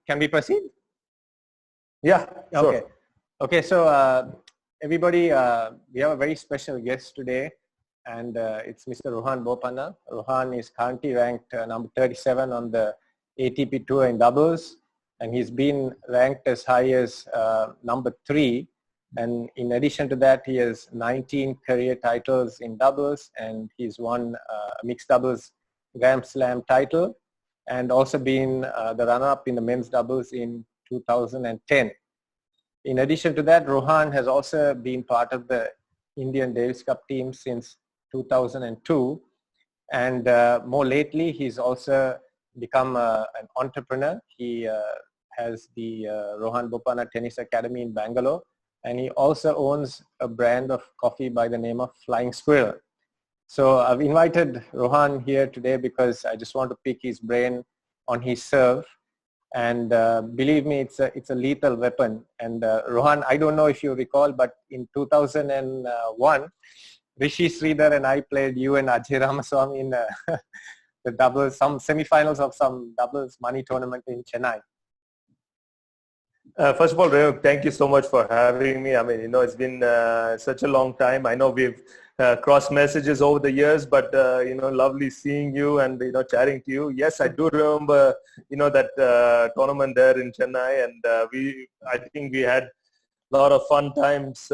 can we proceed? Yeah, sure. Okay. Okay, so everybody, we have a very special guest today, and it's Mr. Rohan Bopanna. Rohan is currently ranked number 37 on the ATP Tour in doubles, and he's been ranked as high as number 3. And in addition to that, he has 19 career titles in doubles, and he's won a mixed doubles Grand Slam title, and also been the runner-up in the men's doubles in 2010. In addition to that, Rohan has also been part of the Indian Davis Cup team since 2002. And more lately, he's also become an entrepreneur. He has the Rohan Bopanna Tennis Academy in Bangalore. And he also owns a brand of coffee by the name of Flying Squirrel. So I've invited Rohan here today because I just want to pick his brain on his serve. And believe me, it's a lethal weapon. And Rohan, I don't know if you recall, but in 2001, Rishi Sridhar and I played you and Ajay Ramaswamy in the doubles, some semifinals of some doubles money tournament in Chennai. First of all, Rayuk, thank you so much for having me. I mean, it's been such a long time. I know we've crossed messages over the years, but, lovely seeing you and, chatting to you. Yes, I do remember, that tournament there in Chennai, and I think we had a lot of fun times,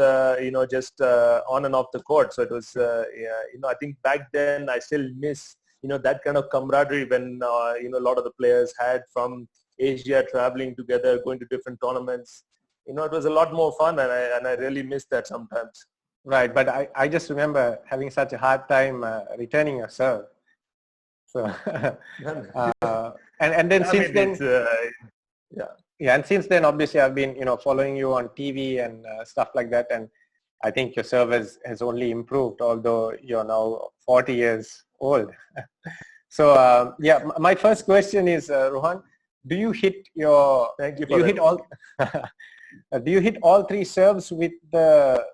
just on and off the court. So it was, I think back then I still miss, that kind of camaraderie when, a lot of the players had from Asia, traveling together, going to different tournaments. It was a lot more fun, and I really miss that sometimes. Right, but I just remember having such a hard time returning your serve. So, and then since then, and since then, obviously, I've been following you on TV and stuff like that, and I think your serve has only improved, although you're now 40 years old. So, my first question is, Rohan, do you hit your? Thank you. Do you hit all 3 serves with the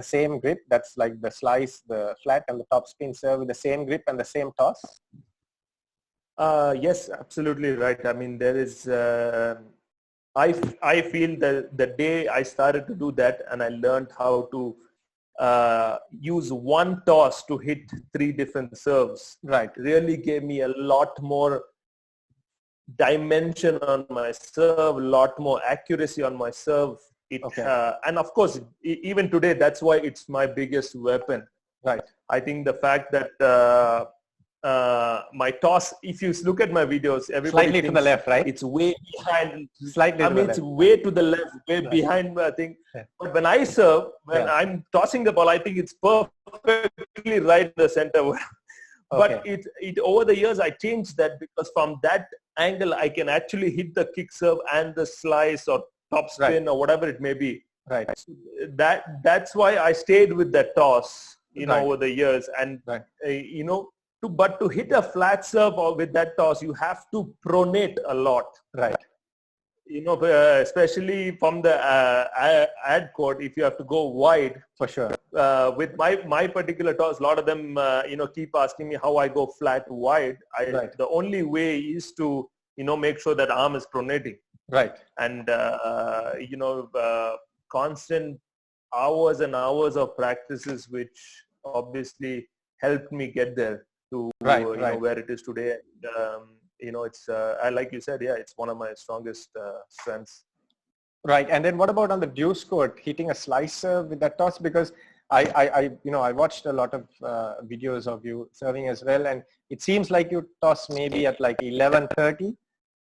same grip? That's like the slice, the flat, and the topspin serve with the same grip and the same toss? Yes, absolutely right. I mean, there is. I feel that the day I started to do that, and I learned how to use one toss to hit 3 different serves. Right. Really gave me a lot more dimension on my serve, a lot more accuracy on my serve. And of course, even today, that's why it's my biggest weapon. Right. I think the fact that my toss, if you look at my videos, everybody slightly to the left, right? It's way behind. Slightly. It's way to the left, way behind. I think. Yeah. But when I serve, when I'm tossing the ball, I think it's perfectly right in the center. But it over the years I changed that, because from that angle I can actually hit the kick serve and the slice or top spin or whatever it may be. Right. So that's why I stayed with that toss, over the years. And to hit a flat serve or with that toss, you have to pronate a lot. Right. Especially from the ad court, if you have to go wide. For sure. With my particular toss, a lot of them, keep asking me how I go flat wide. The only way is to, make sure that arm is pronating. Right. And, constant hours and hours of practices, which obviously helped me get there to where it is today. It's like you said, it's one of my strongest strengths. Right, and then what about on the deuce court, hitting a slicer with that toss? Because I watched a lot of videos of you serving as well, and it seems like you toss maybe at like 11:30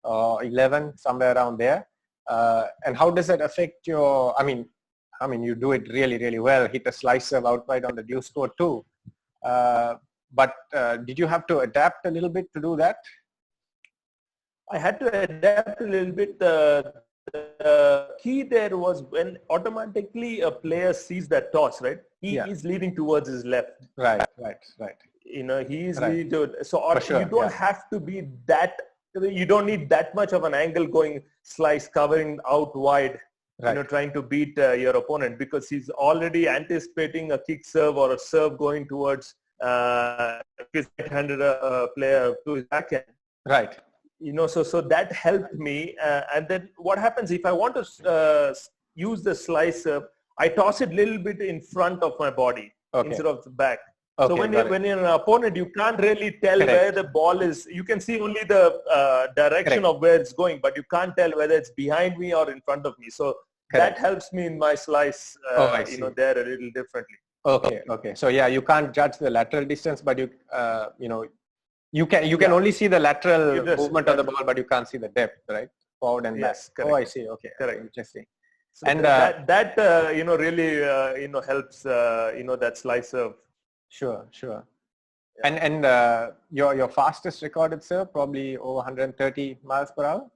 or 11, somewhere around there. And how does that affect your? I mean, you do it really, really well. Hit a slicer outright on the deuce court too. But did you have to adapt a little bit to do that? I had to adapt a little bit. The key there was when automatically a player sees that toss, right? He is leading towards his left. Right. He is leading to, so you don't have to be that, you don't need that much of an angle going slice, covering out wide, trying to beat your opponent, because he's already anticipating a kick serve or a serve going towards his right-handed player to his backhand. Right. so that helped me. And then what happens if I want to use the slice serve, I toss it a little bit in front of my body instead of the back. So Okay, when you're an opponent, you can't really tell where the ball is. You can see only the direction of where it's going, but you can't tell whether it's behind me or in front of me. So that helps me in my slice, there a little differently. Okay. So yeah, you can't judge the lateral distance, but you can only see the lateral movement of the ball, but you can't see the depth, right? Forward and back. Correct. Oh, I see. Okay, correct. Interesting. So and that really helps that slice serve. Sure. Yeah. And your fastest recorded serve, probably over 130 miles per hour?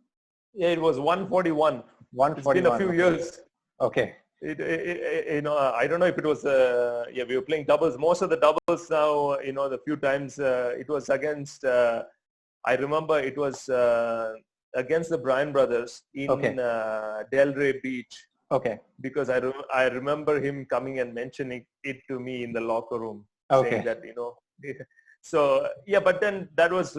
Yeah, it was 141. 141. It's been a few years. Okay. I don't know if it was, we were playing doubles. Most of the doubles now, the few times it was against, I remember it was against the Bryan brothers in Delray Beach. Okay. Because I remember him coming and mentioning it to me in the locker room. Okay. Saying that, so yeah, but then that was,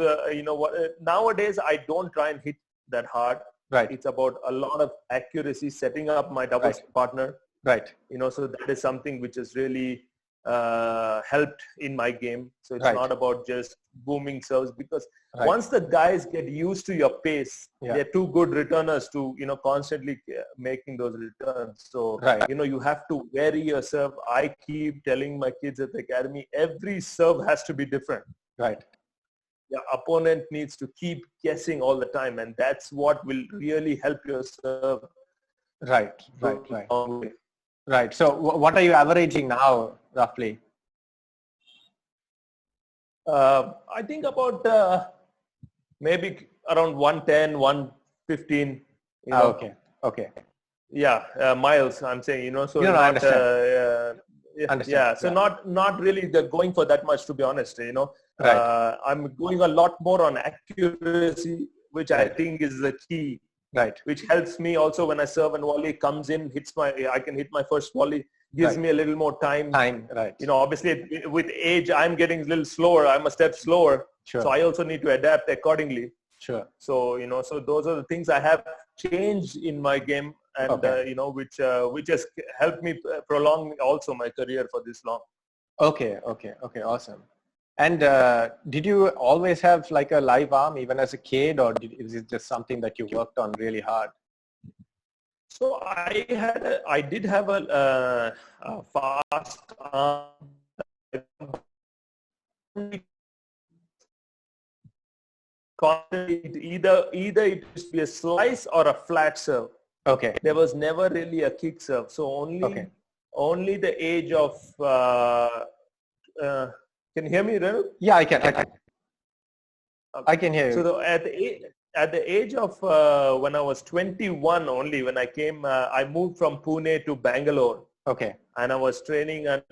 nowadays I don't try and hit that hard. Right. It's about a lot of accuracy, setting up my doubles partner. Right. So that is something which has really helped in my game. So it's not about just booming serves, because once the guys get used to your pace, they're too good returners to, constantly making those returns. So, you have to vary your serve. I keep telling my kids at the academy, every serve has to be different. Right. The opponent needs to keep guessing all the time, and that's what will really help your serve. Right. So what are you averaging now, roughly? I think about maybe around 110, 115. Okay. Yeah, miles, I'm saying, so I understand. So not really going for that much, to be honest, I'm going a lot more on accuracy, which I think is the key. Right. Which helps me also when I serve and volley comes in, I can hit my first volley, gives me a little more time. Right. Obviously with age, I'm getting a little slower. I'm a step slower. Sure. So I also need to adapt accordingly. Sure. So, so those are the things I have changed in my game, and, which has helped me prolong also my career for this long. Okay. Awesome. And did you always have like a live arm even as a kid, or is it just something that you worked on really hard? So I did have a fast arm. Either it used to be a slice or a flat serve. Okay. There was never really a kick serve. So only the age of can you hear me, Renu? Yeah, I can. I can hear you. So at the age of when I was 21 only, when I came, I moved from Pune to Bangalore. Okay. And I was training under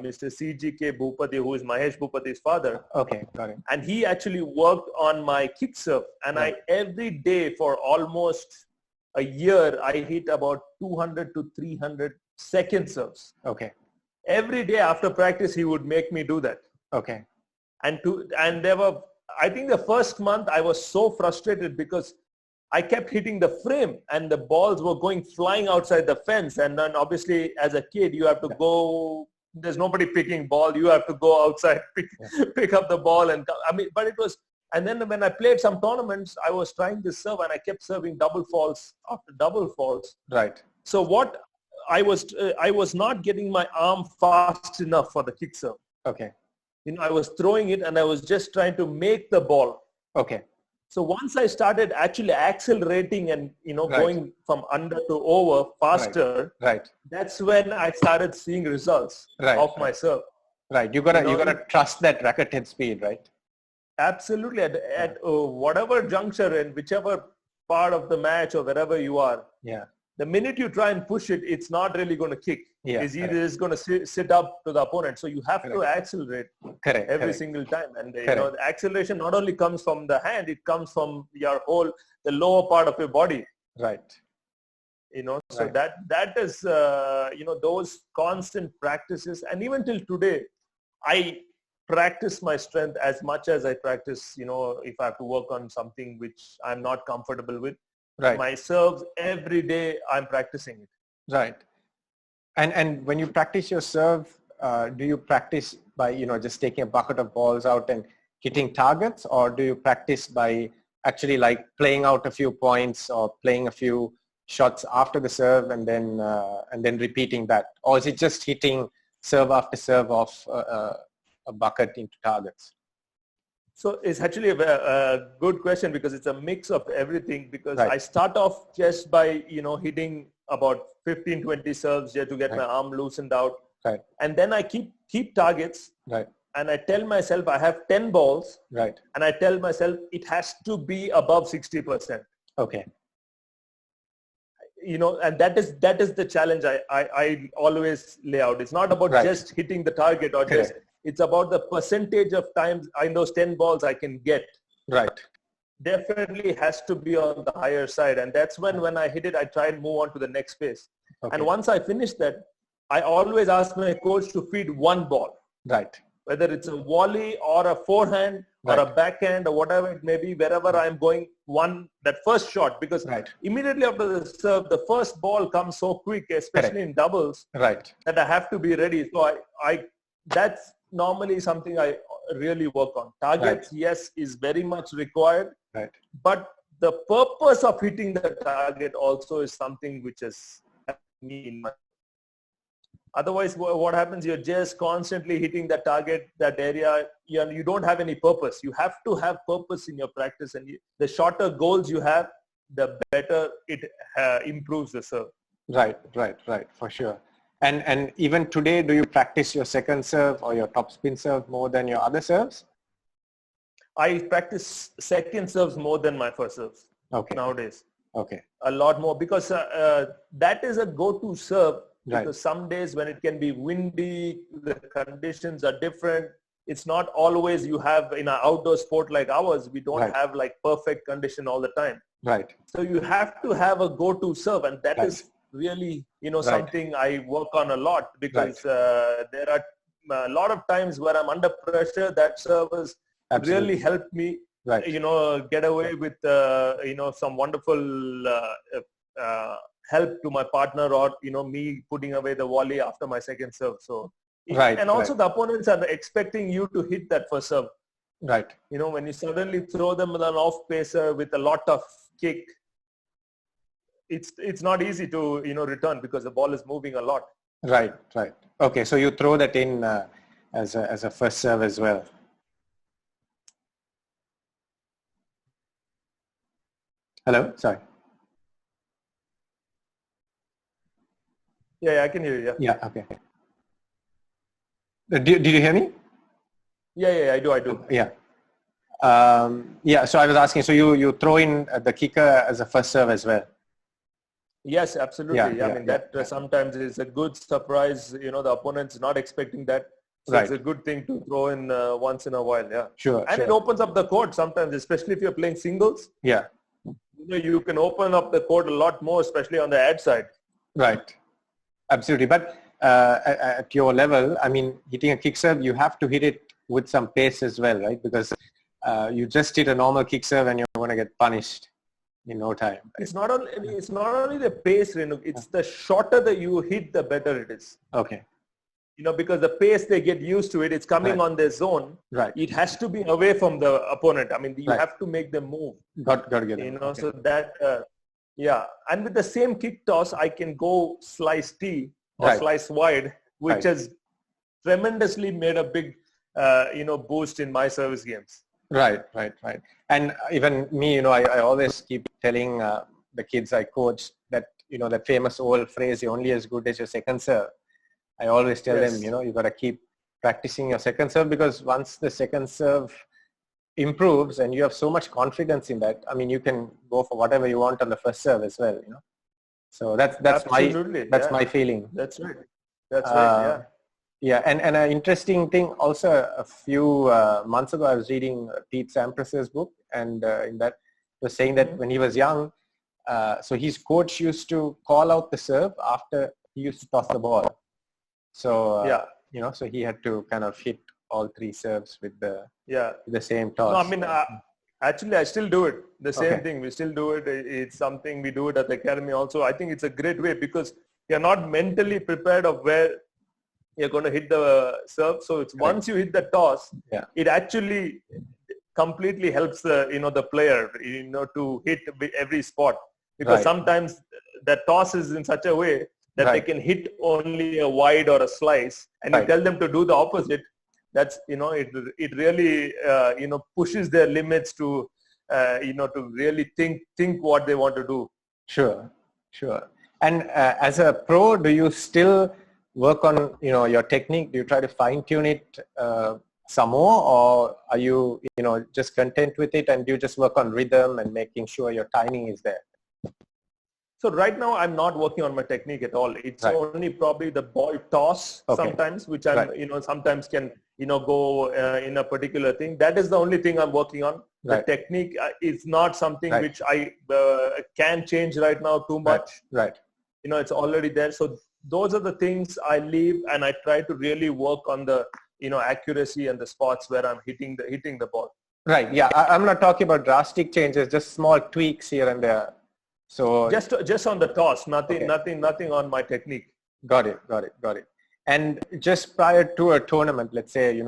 Mr. CGK Bhupati, who is Mahesh Bhupati's father. Okay, got it. And he actually worked on my kick serve. And I every day for almost a year, I hit about 200 to 300 second serves. Okay. Every day after practice, he would make me do that. Okay. And there were, I think the first month I was so frustrated because I kept hitting the frame and the balls were going flying outside the fence. And then obviously as a kid, you have to go, there's nobody picking ball. You have to go outside, pick up the ball. But it was, and then when I played some tournaments, I was trying to serve and I kept serving double faults after double faults. Right. So what I was not getting my arm fast enough for the kick serve. Okay. I was throwing it and I was just trying to make the ball. Okay. So once I started actually accelerating and, going from under to over faster, that's when I started seeing results of my serve. Right. You gotta trust that racket head speed, right? Absolutely. At whatever juncture and whichever part of the match or wherever you are. Yeah. The minute you try and push it, it's not really going to kick. Yeah, it's either it's going to sit up to the opponent. So you have to accelerate every single time. And the acceleration not only comes from the hand, it comes from the lower part of your body. Right. So that is, those constant practices. And even till today, I practice my strength as much as I practice, if I have to work on something which I'm not comfortable with. Right. My serves every day, I'm practicing it. Right. And when you practice your serve, do you practice by, just taking a bucket of balls out and hitting targets, or do you practice by actually like playing out a few points or playing a few shots after the serve and then repeating that? Or is it just hitting serve after serve off a bucket into targets? So it's actually a good question, because it's a mix of everything, because Right. I start off just by, hitting about 15, 20 serves just to get my arm loosened out. Right. And then I keep targets. Right. And I tell myself I have 10 balls. Right. And I tell myself it has to be above 60%. Okay. And that is the challenge I always lay out. It's not about just hitting the target or just, it's about the percentage of times in those 10 balls I can get. Right. Definitely has to be on the higher side. And that's when I hit it, I try and move on to the next phase. Okay. And once I finish that, I always ask my coach to feed one ball. Right. Whether it's a volley or a forehand or a backhand or whatever it may be, wherever I'm going, that first shot, because immediately after the serve, the first ball comes so quick, especially in doubles, that I have to be ready. So that's normally something I really work on. Targets, yes, is very much required. Right. But the purpose of hitting the target also is something which is me in my. Otherwise, what happens? You're just constantly hitting the target, that area. You don't have any purpose. You have to have purpose in your practice, and the shorter goals you have, the better it improves the serve. Right, for sure. And even today, do you practice your second serve or your top spin serve more than your other serves? I practice second serves more than my first serves nowadays. Okay. A lot more, because that is a go-to serve. Because some days when it can be windy, the conditions are different. It's not always you have in an outdoor sport like ours, we don't have like perfect condition all the time. Right. So you have to have a go-to serve, and that is really, something I work on a lot, because there are a lot of times where I'm under pressure. That service really helped me, get away with, some wonderful help to my partner, or me putting away the volley after my second serve. So and also the opponents are expecting you to hit that first serve. Right. When you suddenly throw them with an off pacer with a lot of kick, it's not easy to return, because the ball is moving a lot. Right. Okay, so you throw that in as a first serve as well. Hello, sorry. Yeah, I can hear you. Yeah, okay. Did you hear me? Yeah, I do. Yeah. So I was asking, so you throw in the kicker as a first serve as well? Yes, absolutely. That sometimes is a good surprise. The opponent's not expecting that. So it's a good thing to throw in once in a while. Yeah. Sure. And it opens up the court sometimes, especially if you're playing singles. Yeah. You can open up the court a lot more, especially on the ad side. Right. Absolutely. But at your level, hitting a kick serve, you have to hit it with some pace as well, right? Because you just hit a normal kick serve and you're going to get punished in no time. Right? It's not only the pace, Renu. It's the shorter that you hit, the better it is. Okay. Because the pace, they get used to it. It's coming on their zone. Right. It has to be away from the opponent. You have to make them move. Got to get it. So that, And with the same kick toss, I can go slice T or slice wide, which has tremendously made a big, boost in my service games. Right. And even me, I always keep telling the kids I coach that, that famous old phrase, you're only as good as your second serve. I always tell them, you got to keep practicing your second serve, because once the second serve improves and you have so much confidence in that, you can go for whatever you want on the first serve as well, So that's my feeling. That's right. Yeah. And an interesting thing also, a few months ago, I was reading Pete Sampras's book, and in that was saying that when he was young, so his coach used to call out the serve after he used to toss the ball. So, so he had to kind of hit all three serves with Yeah. the same toss. No, I mean, actually, I still do it. The same Okay. thing. We still do it. It's something we do it at the academy also. I think it's a great way because you're not mentally prepared of where you're going to hit the serve. So it's once you hit the toss, Yeah. it actually completely helps the the player to hit every spot, because Right. sometimes the toss is in such a way that they can hit only a wide or a slice, and you tell them to do the opposite. That's it really pushes their limits to to really think what they want to do. Sure. And as a pro, do you still work on your technique? Do you try to fine tune it some more, or are you just content with it and you just work on rhythm and making sure your timing is there? So right now I'm not working on my technique at all. It's only probably the ball toss sometimes, which I'm sometimes can go in a particular thing. That is the only thing I'm working on. The technique is not something which I can change right now too much. Right. It's already there. So those are the things I leave, and I try to really work on the accuracy and the spots where I'm hitting the ball. Right. Yeah. I'm not talking about drastic changes, just small tweaks here and there. So just on the toss, nothing on my technique. Got it. And just prior to a tournament, let's say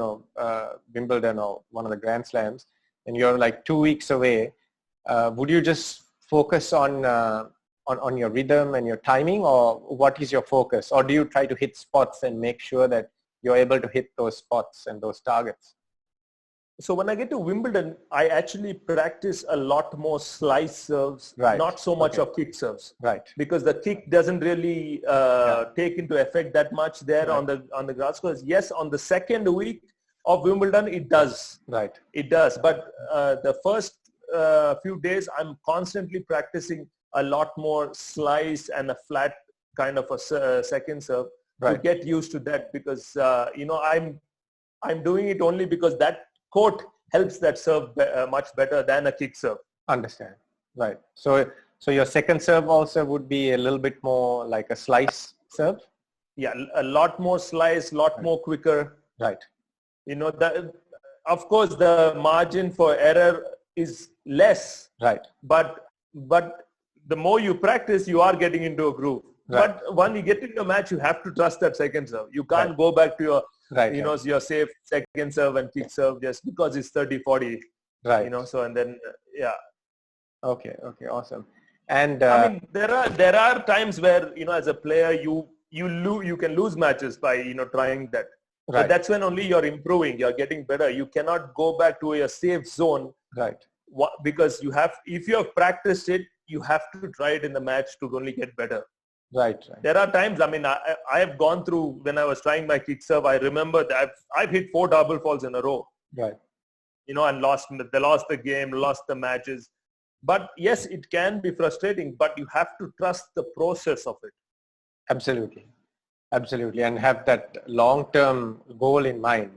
Wimbledon or one of the Grand Slams, and you're like 2 weeks away, would you just focus on your rhythm and your timing, or what is your focus? Or do you try to hit spots and make sure that you're able to hit those spots and those targets? So when I get to Wimbledon, I actually practice a lot more slice serves, not so much of kick serves. Right. Because the kick doesn't really take into effect that much there on the grass course. Yes, on the second week of Wimbledon, it does. Right. It does. But the first few days, I'm constantly practicing a lot more slice and a flat kind of a second serve to get used to that, because I'm doing it only because that court helps that serve much better than a kick serve. Understand. Right. So your second serve also would be a little bit more like a slice serve? Yeah, a lot more slice, lot more quicker. Right. Of course, the margin for error is less. Right. But the more you practice, you are getting into a groove. Right. But when you get into a match, you have to trust that second serve. You can't go back to your your safe second serve and kick serve just because it's 30-40. Right. So and then Okay, awesome. And I mean, there are times where as a player you can lose matches by trying that. Right. But that's when only you're improving, you're getting better. You cannot go back to a safe zone. Right. Because if you have practiced it, you have to try it in the match to only get better. Right. There are times, I mean, I have gone through when I was trying my kick serve. I remember that I've hit 4 double falls in a row. Right. And lost the game, lost the matches. But yes, it can be frustrating, but you have to trust the process of it. Absolutely. And have that long-term goal in mind,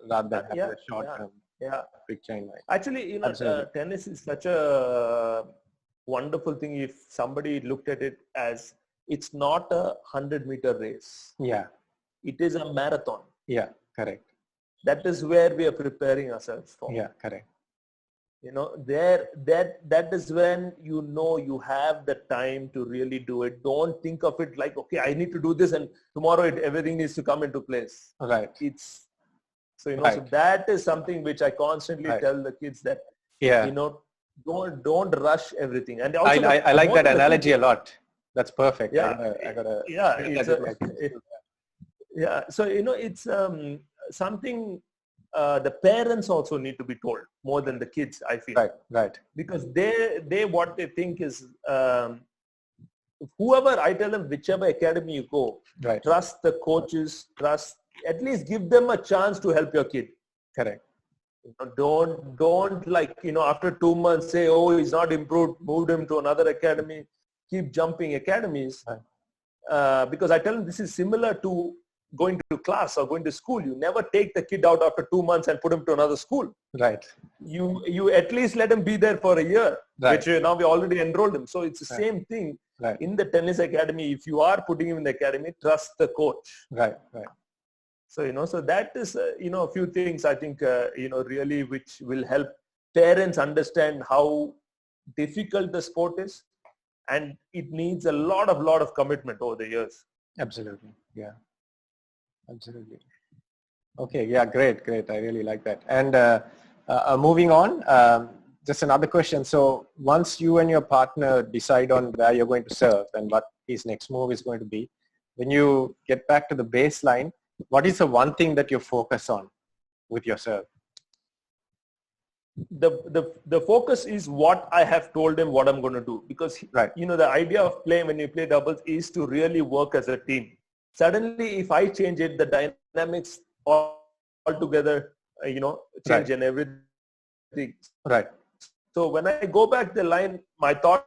rather than have a short-term picture in mind. Actually, tennis is such a wonderful thing if somebody looked at it as it's not a 100-meter race. Yeah. It is a marathon. Yeah, correct. That is where we are preparing ourselves for. Yeah, correct. That is when you have the time to really do it. Don't think of it like, okay, I need to do this and tomorrow everything needs to come into place. Right. So that is something which I constantly tell the kids that, don't rush everything. And also I like that analogy a lot. That's perfect. So it's something the parents also need to be told more than the kids, I feel. Right. Because they what they think is whoever, I tell them, whichever academy you go, trust the coaches, at least give them a chance to help your kid. Correct. Don't like after 2 months say, oh, he's not improved, moved him to another academy. Keep jumping academies. Because I tell them this is similar to going to class or going to school. You never take the kid out after 2 months and put him to another school. Right. You at least let him be there for a year, which now we already enrolled him. So it's the same thing in the tennis academy. If you are putting him in the academy, trust the coach. Right. So, so that is, a few things I think, really which will help parents understand how difficult the sport is, and it needs a lot of commitment over the years. Absolutely. Yeah. Absolutely. Okay. Yeah. Great. Great. I really like that. And moving on, just another question. So once you and your partner decide on where you're going to serve and what his next move is going to be, when you get back to the baseline, what is the one thing that you focus on with your serve? The focus is what I have told him what I'm going to do, because Right. the idea of playing when you play doubles is to really work as a team. Suddenly, if I change it, the dynamics altogether, change Right. and everything. Right. So when I go back the line, my thought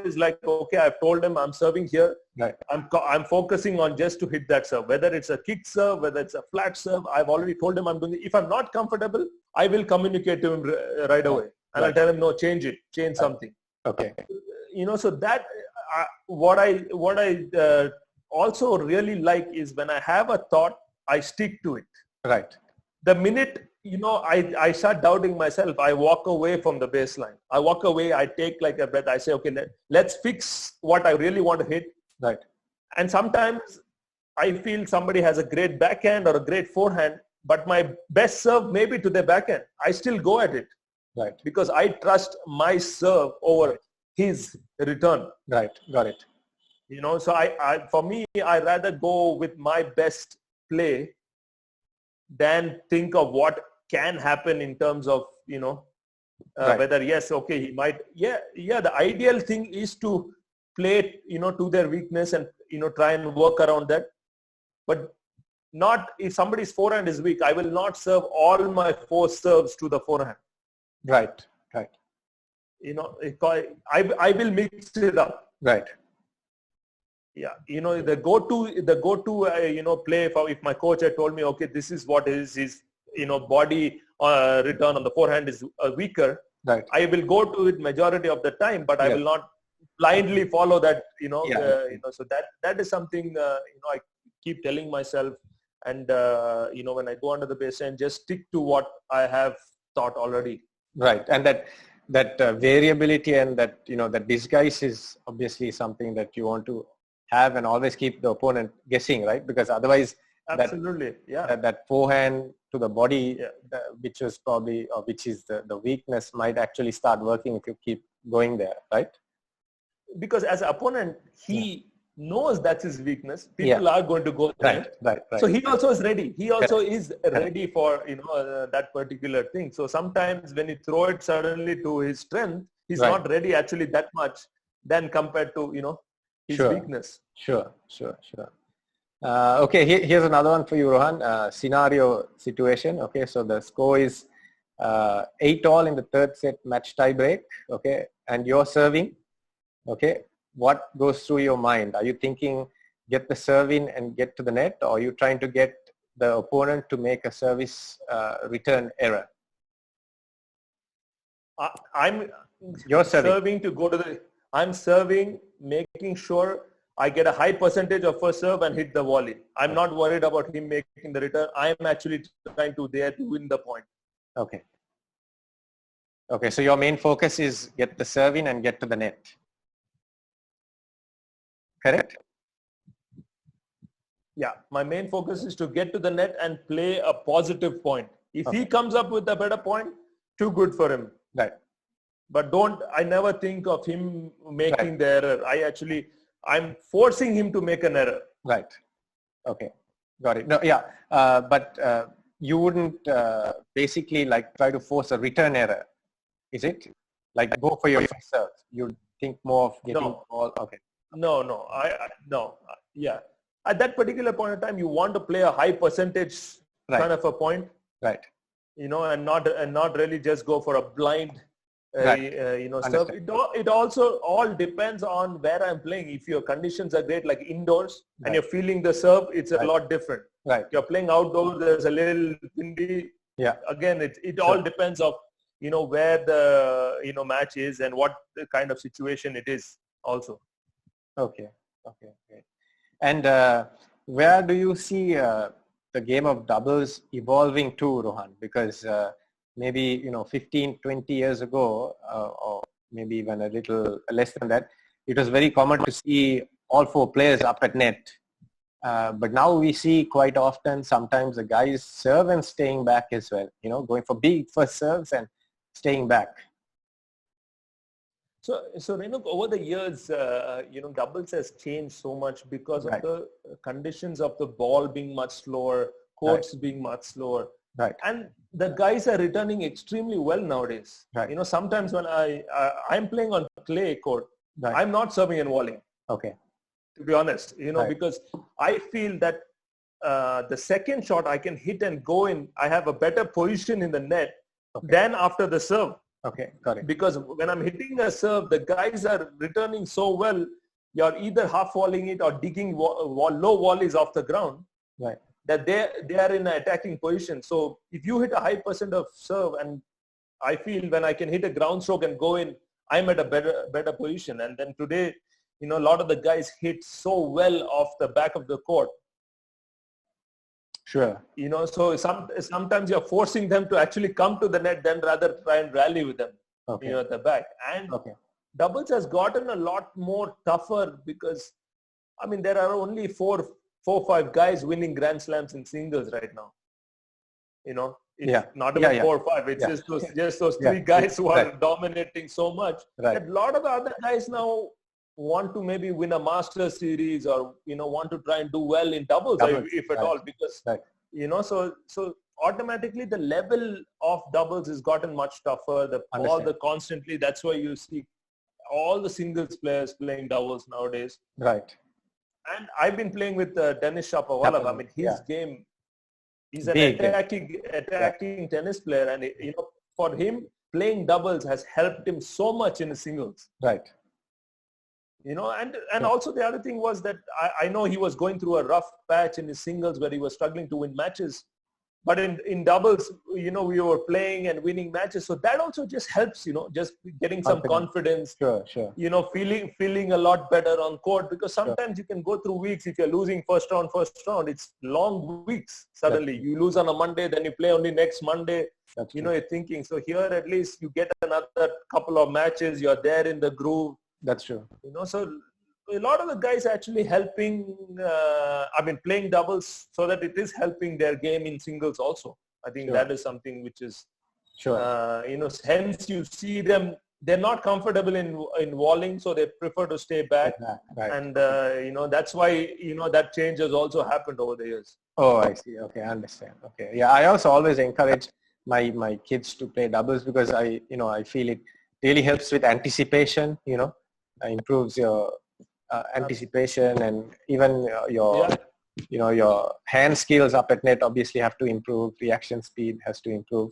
is like, okay, I've told him I'm serving here. Right. I'm focusing on just to hit that serve, whether it's a kick serve, whether it's a flat serve. I've already told him I'm doing it. If I'm not comfortable, I will communicate to him right away, and I'll tell him, no, change it, change something. Okay. So that what I also really like is when I have a thought, I stick to it. Right. The minute I start doubting myself, I walk away from the baseline. I walk away, I take like a breath. I say, okay, let's fix what I really want to hit. Right. And sometimes I feel somebody has a great backhand or a great forehand, but my best serve may be to their backhand. I still go at it. Right. Because I trust my serve over his return. Right. Got it. So for me, I rather go with my best play than think of what can happen in terms of, Right. whether, yes, okay, he might, the ideal thing is to play, to their weakness and, try and work around that. But not if somebody's forehand is weak, I will not serve all my 4 serves to the forehand. Right. Right. I will mix it up. Right. Yeah, the go-to play, if my coach had told me, okay, this is what his body return on the forehand is weaker. Right. I will go to it majority of the time, but I will not blindly follow that. So that is something I keep telling myself, and when I go under the baseline, just stick to what I have thought already. Right. And that variability and that that disguise is obviously something that you want to have and always keep the opponent guessing, right? Because otherwise, absolutely, that forehand to the body, which is probably, or which is the weakness, might actually start working if you keep going there, right? Because as an opponent, he knows that's his weakness. People are going to go there. Right. So he also is ready. He also is ready for that particular thing. So sometimes when you throw it suddenly to his strength, he's not ready actually that much than compared to his weakness. Sure. Okay, here's another one for you, Rohan. Scenario situation. Okay, so the score is 8-all in the third set, match tie break. Okay, and you're serving. Okay, what goes through your mind? Are you thinking get the serve in and get to the net, or are you trying to get the opponent to make a service return error? You're serving to go to the. I'm serving, making sure I get a high percentage of first serve and hit the volley. I'm not worried about him making the return. I'm actually trying to win the point. Okay. Okay, so your main focus is get the serve in and get to the net. Correct? Yeah, my main focus is to get to the net and play a positive point. If he comes up with a better point, too good for him. Right. But I never think of him making the error. I'm forcing him to make an error. Right. Okay. Got it. No, but you wouldn't basically like try to force a return error, is it? Like go for your first serve. You think more of getting the ball. Okay. No. No. Yeah. At that particular point in time, you want to play a high percentage kind of a point. Right. And not really just go for a blind serve. It also all depends on where I'm playing. If your conditions are great, like indoors, and you're feeling the serve, it's a lot different. Right. You're playing outdoors, there's a little windy. Yeah. Again, it all depends of where the match is and what the kind of situation it is also. Okay. Great. And where do you see the game of doubles evolving too, Rohan? Because maybe 15, 20 years ago, or maybe even a little less than that, it was very common to see all four players up at net. But now we see quite often sometimes the guys serve and staying back as well, going for big first serves and staying back. So Renuk, over the years, doubles has changed so much because of the conditions of the ball being much slower, courts being much slower. Right. And the guys are returning extremely well nowadays. Right. Sometimes when I'm playing on clay court, I'm not serving and volleying. Okay. To be honest, because I feel that the second shot I can hit and go in, I have a better position in the net than after the serve. Okay, got it. Because when I'm hitting a serve, the guys are returning so well, you're either half volleying it or digging low volleys off the ground. Right. That they are in an attacking position. So if you hit a high percent of serve, and I feel when I can hit a ground stroke and go in, I'm at a better position. And then today, a lot of the guys hit so well off the back of the court. Sure. So sometimes you're forcing them to actually come to the net than rather try and rally with them, at the back. And doubles has gotten a lot more tougher because, there are only four, 5 guys winning Grand Slams in singles right now. It's not even 4 or 5. It's just those 3 guys who are dominating so much. Right. That a lot of the other guys now want to maybe win a master series or want to try and do well in doubles if at all, because so automatically the level of doubles has gotten much tougher. Constantly, that's why you see all the singles players playing doubles nowadays. Right. And I've been playing with Dennis Shapovalov. His game, he's an attacking tennis player, and for him playing doubles has helped him so much in the singles. Right. And also the other thing was that I know he was going through a rough patch in his singles where he was struggling to win matches. But in doubles, we were playing and winning matches. So that also just helps, just getting some confidence. Sure. Feeling a lot better on court, because sometimes you can go through weeks. If you're losing first round, it's long weeks. Suddenly you lose on a Monday, then you play only next Monday. You're thinking. So here at least you get another couple of matches. You're there in the groove. That's true. So a lot of the guys actually helping, playing doubles so that it is helping their game in singles also. I think that is something which is, hence you see them, they're not comfortable in volleying, so they prefer to stay back. Right. And, that's why, that change has also happened over the years. Oh, I see. Okay, I understand. Okay. Yeah, I also always encourage my kids to play doubles because I feel it really helps with anticipation, improves your anticipation, and even your hand skills up at net obviously have to improve. Reaction speed has to improve.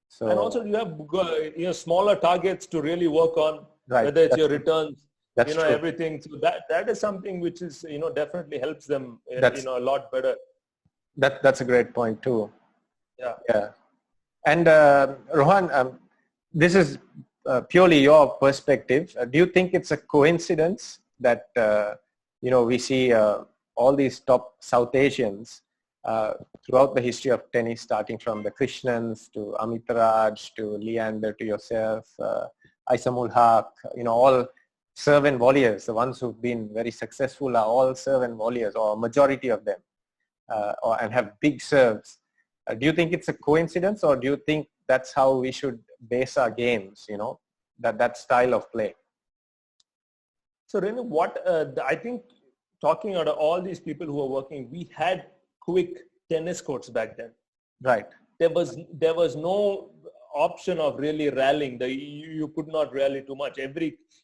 So, and also you have smaller targets to really work on, whether it's your returns, everything. So that is something which is definitely helps them a lot better. That's a great point too. Yeah. And Rohan, this is purely your perspective. Do you think it's a coincidence that we see all these top South Asians throughout the history of tennis, starting from the Krishnans to Amitraj to Leander to yourself, Aisamul Haq, all serve and volleyers. The ones who've been very successful are all serve and volleyers, or majority of them, and have big serves. Do you think it's a coincidence, or do you think that's how we should base our games, that style of play? So Renu, I think talking about all these people who are working, we had quick tennis courts back then. Right. There was no option of really rallying. You could not rally too much.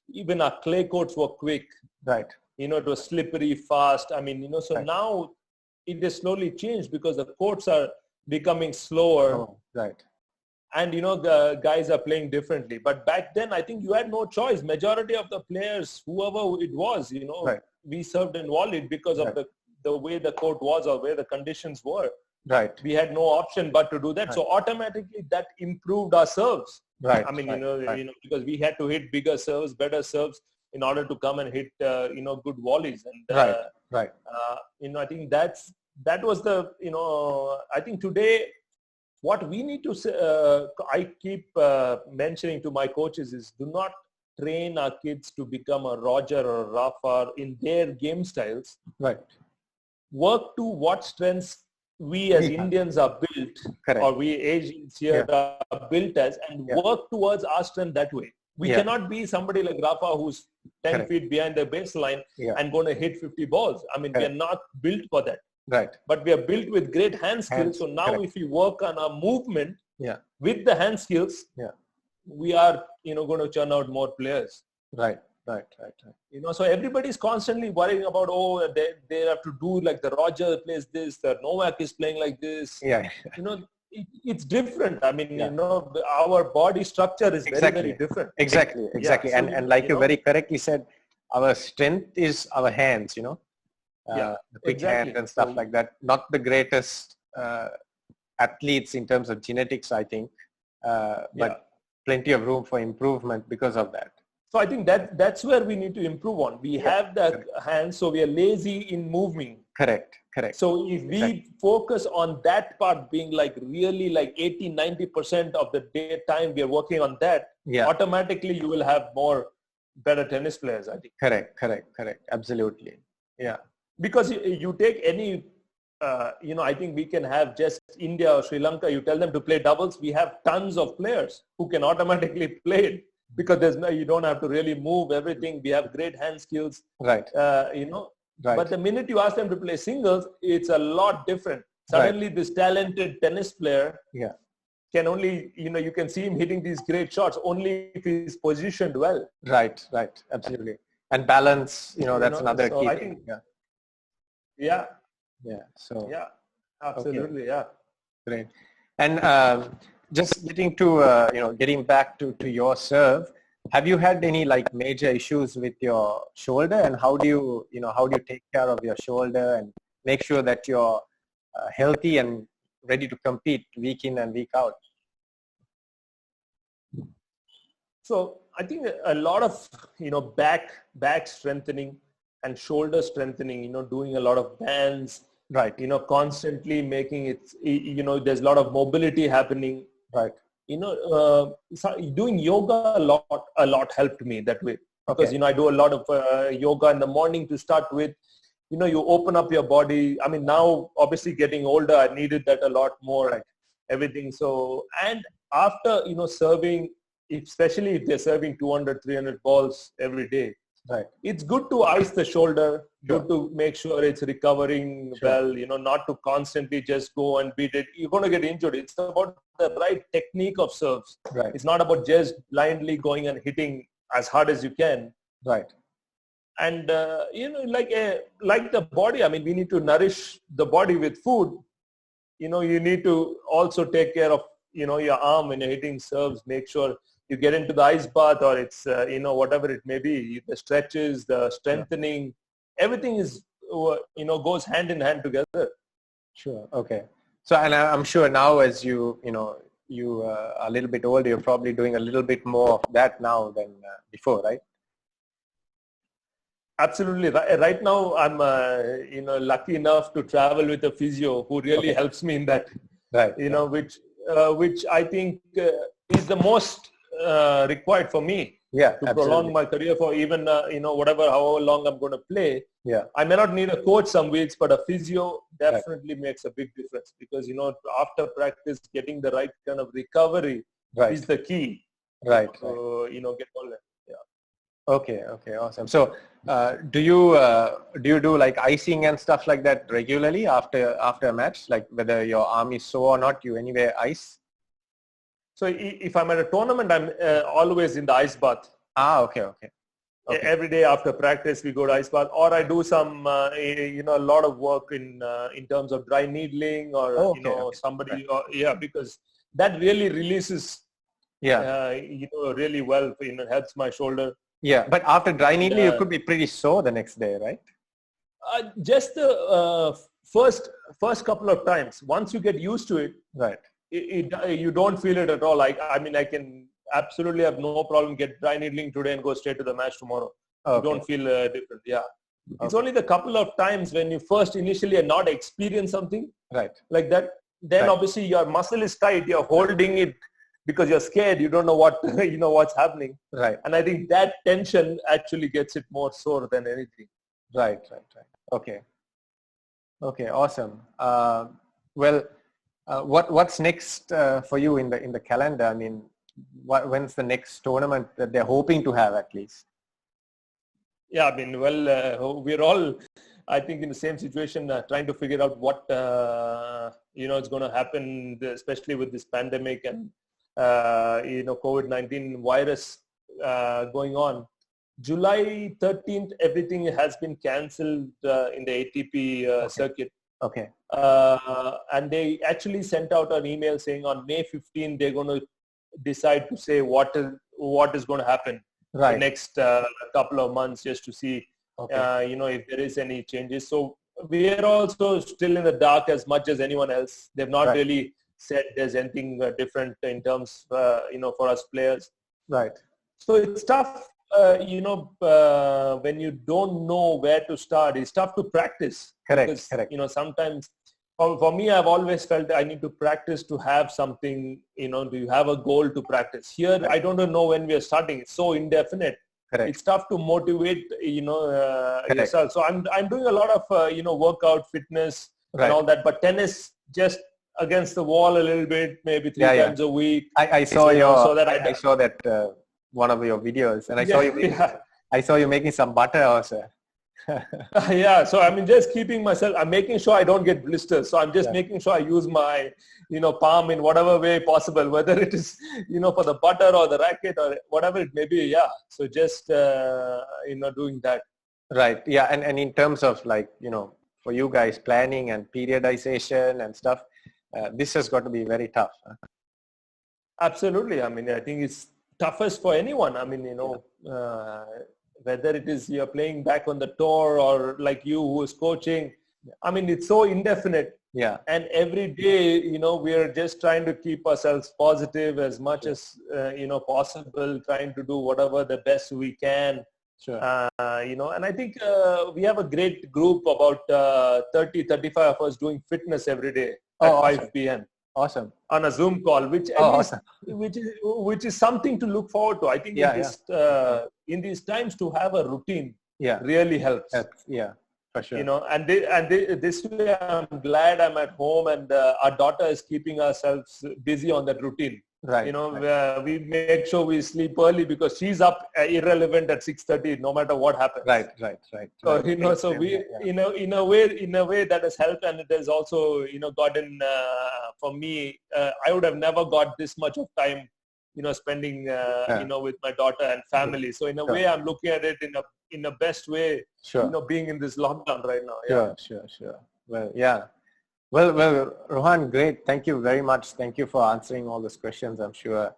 Even our clay courts were quick. Right. It was slippery, fast. Now it has slowly changed because the courts are becoming slower. Oh, right. And, the guys are playing differently. But back then, I think you had no choice. Majority of the players, whoever it was, we served and volleyed because of the way the court was or where the conditions were. Right. We had no option but to do that. Right. So automatically that improved our serves. Right. Because we had to hit bigger serves, better serves in order to come and hit, good volleys. And, right. I think that's that was the, I think today what we need to say, I keep mentioning to my coaches is do not train our kids to become a Roger or a Rafa in their game styles. Right. Work to what strengths we as Indians are built, Correct. or we Asians here are built as, and work towards our strength that way. We cannot be somebody like Rafa who's 10 feet behind the baseline and going to hit 50 balls. I mean, we are not built for that. Right. But we are built with great hand skills. So now if we work on our movement with the hand skills, we are, going to churn out more players. Right. So everybody's constantly worrying about, they have to do like the Roger plays this, the Novak is playing like this. Yeah. It's different. I mean, our body structure is very, very different. Exactly. Yeah. And like you very correctly said, our strength is our hands, the quick hands and stuff like that. Not the greatest athletes in terms of genetics, I think, but plenty of room for improvement because of that. So I think that's where we need to improve on. We have the hands, so we are lazy in moving. Correct. So if we focus on that part being like really like 80-90% of the day time we are working on that, automatically you will have better tennis players, I think. Correct. Absolutely. Yeah. Because you take any, I think we can have just India or Sri Lanka, you tell them to play doubles, we have tons of players who can automatically play it because you don't have to really move everything. We have great hand skills. Right. Right. But the minute you ask them to play singles, it's a lot different. Suddenly this talented tennis player can only, you can see him hitting these great shots only if he's positioned well. Right. Absolutely. And balance, that's another key thing. Yeah. So. Yeah. Absolutely. Okay. Yeah. Great. And just getting to, getting back to your serve, have you had any like major issues with your shoulder, and how do you take care of your shoulder and make sure that you're healthy and ready to compete week in and week out? So I think a lot of, back strengthening and shoulder strengthening, doing a lot of bands, right. Constantly making it, there's a lot of mobility happening. Right. Doing yoga a lot helped me that way. Because, I do a lot of yoga in the morning to start with. You open up your body. I mean, now obviously getting older, I needed that a lot more, everything. So, and after, serving, especially if they're serving 200, 300 balls every day, it's good to ice the shoulder, good to make sure it's recovering well, not to constantly just go and beat it. You're going to get injured. It's about the right technique of serves. Right. It's not about just blindly going and hitting as hard as you can. Right. And, like the body, I mean, we need to nourish the body with food. You need to also take care of, your arm when you're hitting serves, make sure you get into the ice bath, or it's, whatever it may be, the stretches, the strengthening, everything is, goes hand in hand together. Sure. Okay. So, and I'm sure now as you are a little bit older, you're probably doing a little bit more of that now than before, right? Absolutely. Right now, I'm, lucky enough to travel with a physio who really helps me in that, right. Which I think is the most required for me to prolong my career for even, however long I'm going to play. Yeah. I may not need a coach some weeks, but a physio definitely makes a big difference because, after practice, getting the right kind of recovery is the key. Right. Get all that. Yeah. Okay. Awesome. So, do you do like icing and stuff like that regularly after a match? Like whether your arm is sore or not, you anyway ice? So if I'm at a tournament, I'm always in the ice bath. Okay. Every day after practice, we go to ice bath, or I do some, a lot of work in terms of dry needling, or somebody, because that really releases, really well. Helps my shoulder. Yeah, but after dry needling, you could be pretty sore the next day, right? Just the first couple of times. Once you get used to it, right. You don't feel it at all. I can absolutely have no problem get dry needling today and go straight to the match tomorrow. You don't feel different. Yeah. It's only the couple of times when you first initially are not experience something Right. like that. Then Right. obviously your muscle is tight. You're holding it because you're scared. You don't know what, what's happening. Right. And I think that tension actually gets it more sore than anything. Right. Okay. Okay. Awesome. Well, what's next for you in the calendar? I mean, when's the next tournament that they're hoping to have at least? Yeah, I mean, well, we're all, I think, in the same situation, trying to figure out what, is going to happen, especially with this pandemic and, COVID-19 virus going on. July 13th, everything has been cancelled in the ATP circuit. Okay. And they actually sent out an email saying on May 15th, they're going to decide to say what is going to happen the next couple of months, just to see, if there is any changes. So we are also still in the dark as much as anyone else. They've not really said there's anything different in terms, for us players. Right. So it's tough, when you don't know where to start. It's tough to practice. Correct. Sometimes for me, I've always felt I need to practice to have something, do you have a goal to practice? Here, I don't know when we are starting. It's so indefinite. Correct. It's tough to motivate, yourself. So I'm doing a lot of, workout, fitness and all that, but tennis just against the wall a little bit, maybe three times a week. I saw I saw that one of your videos, and I saw you making some butter also. Yeah, so I mean, just keeping myself, I'm making sure I don't get blisters. So I'm just making sure I use my, palm in whatever way possible, whether it is, for the butter or the racket or whatever it may be. Yeah. So just, doing that. Right. Yeah. And in terms of like, for you guys planning and periodization and stuff, this has got to be very tough. Huh? Absolutely. I mean, I think it's toughest for anyone. I mean, whether it is you're playing back on the tour or like you who is coaching, I mean, it's so indefinite. Yeah. And every day, we're just trying to keep ourselves positive as much as, possible, trying to do whatever the best we can. Sure. And I think we have a great group, about 30, 35 of us doing fitness every day at 5 p.m. Awesome. On a Zoom call, which is something to look forward to. I think in these times to have a routine really helps. Yeah, for sure. This way I'm glad I'm at home and our daughter is keeping ourselves busy on that routine. Right. We make sure we sleep early because she's up irrelevant at 6:30 no matter what happens. Right. So so we in a way that has helped, and it has also gotten for me. I would have never got this much of time spending with my daughter and family. So in a way, I'm looking at it in a best way. Sure. Being in this lockdown right now. Yeah. Sure. Well, yeah. Well, Rohan, great. Thank you very much. Thank you for answering all those questions. I'm sure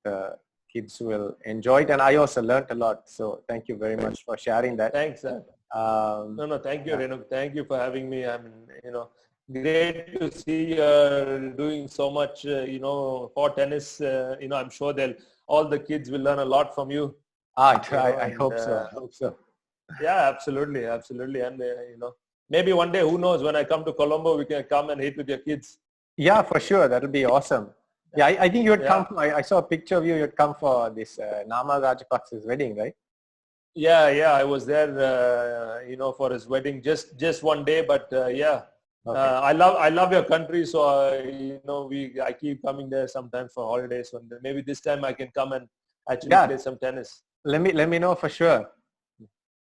the kids will enjoy it. And I also learned a lot. So thank you very much for sharing that. Thanks, sir. No, thank you, Renu. Thank you for having me. I mean, great to see you're doing so much, for tennis. I'm sure all the kids will learn a lot from you. I hope so. I hope so. Yeah, absolutely. And, maybe one day, who knows, when I come to Colombo, we can come and hit with your kids. Yeah, for sure. That'll be awesome. Yeah, I think you had come for, I saw a picture of you. You'd come for this Nama Rajapaksa's wedding, right? Yeah. I was there, for his wedding just one day, but yeah. Okay. I love your country, so I keep coming there sometimes for holidays. And maybe this time I can come and actually play some tennis. Let me know for sure.